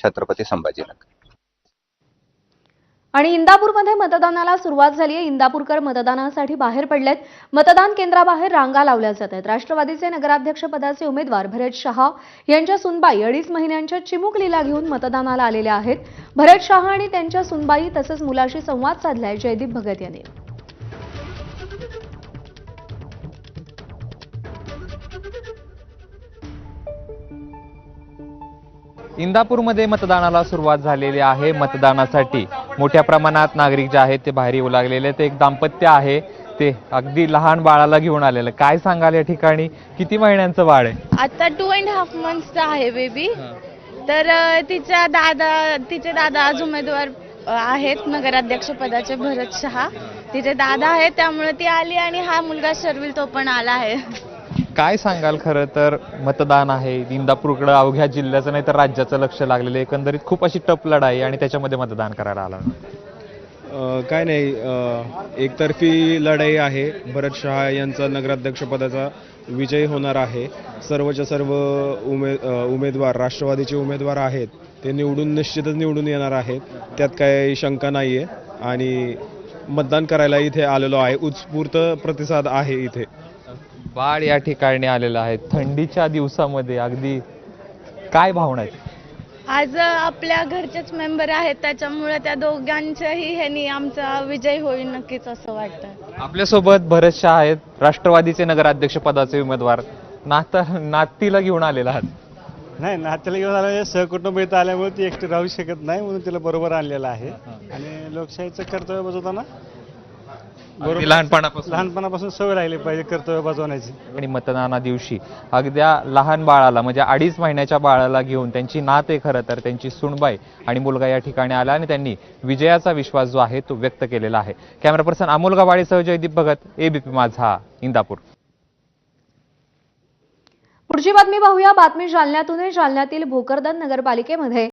छत्रपती संभाजीनगर. आणि इंदापूरमध्ये मतदानाला सुरुवात झाली आहे. इंदापूरकर मतदानासाठी बाहेर पडलेत. मतदान केंद्राबाहेर रांगा लावल्या जात आहेत. राष्ट्रवादीचे नगराध्यक्ष पदाचे उमेदवार भरत शहा यांच्या सुनबाई 2.5 महिन्यांच्या चिमुकलीला घेऊन मतदानाला आलेल्या आहेत. भरत शहा आणि त्यांच्या सुनबाई तसंच मुलाशी संवाद साधलाय जयदीप भगत यांनी. इंदापूरमध्ये मतदानाला सुरुवात झालेली आहे. मतदानासाठी मोठ्या प्रमाणात नागरिक जे आहेत ते बाहेर येऊ लागलेले. ते एक दाम्पत्य आहे, ते अगदी लहान बाळाला घेऊन आलेलं. काय सांगाल या ठिकाणी, किती महिन्यांचं बाळ आहे? आता 2.5 मंथचा आहे बेबी. तर तिचे दादा आज उमेदवार आहेत नगराध्यक्ष पदाचे भरत शहा. तिचे दादा आहेत, त्यामुळे ती आली आणि हा मुलगा शर्विल तो पण आला आहे. काय सांगाल? खरं तर मतदान आहे इंदापूरकडे, अवघ्या जिल्ह्याचं नाही तर राज्याचं लक्ष लागलेलं. एकंदरीत खूप अशी टप लढाई आणि त्याच्यामध्ये मतदान करायला आलं. काय नाही, एकतर्फी लढाई आहे. भरत शहा यांचा नगराध्यक्षपदाचा विजय होणार आहे. सर्वच्या सर्व उमेदवार राष्ट्रवादीचे उमेदवार आहेत, ते निश्चितच निवडून येणार आहेत, त्यात काही शंका नाही आहे. आणि मतदान करायला इथे आलेलो आहे. उत्स्फूर्त प्रतिसाद आहे इथे. बाळ या ठिकाणी आलेलं आहे थंडीच्या दिवसामध्ये. अगदी काय भावना आहेत? आज आपल्या घरचेच मेंबर आहेत, त्याच्यामुळे त्या दोघांच्याही ह्यानी आमचा विजय होईल नक्कीच असं वाटतं. आपल्यासोबत भरत शहा आहेत, राष्ट्रवादीचे नगराध्यक्ष पदाचे उमेदवार. नातीला घेऊन आलेला आहात? नाही, नात्याला घेऊन आलेले सहकुटुंब इथं आल्यामुळे ती एकटी राहू शकत नाही, म्हणून तिला बरोबर आणलेलं आहे. आणि लोकशाहीचं कर्तव्य बजावताना लहानपणापासून सवय लागली पाहिजे कर्तव्य बजावण्याची. आणि मतदाना दिवशी अगद्या लहान बाळाला, म्हणजे 2.5 महिन्याच्या बाळाला घेऊन, त्यांची नात आहे खरं तर, त्यांची सुनबाई आणि मुलगा या ठिकाणी आला आणि त्यांनी विजयाचा विश्वास जो आहे तो व्यक्त केलेला आहे. कॅमेरा पर्सन अमोल गवाळीसह जयदीप भगत, एबीपी माझा, इंदापूर. पुढची बातमी पाहूया. बातमी जालन्यातून आहे. जालन्यातील भोकरदन नगरपालिकेमध्ये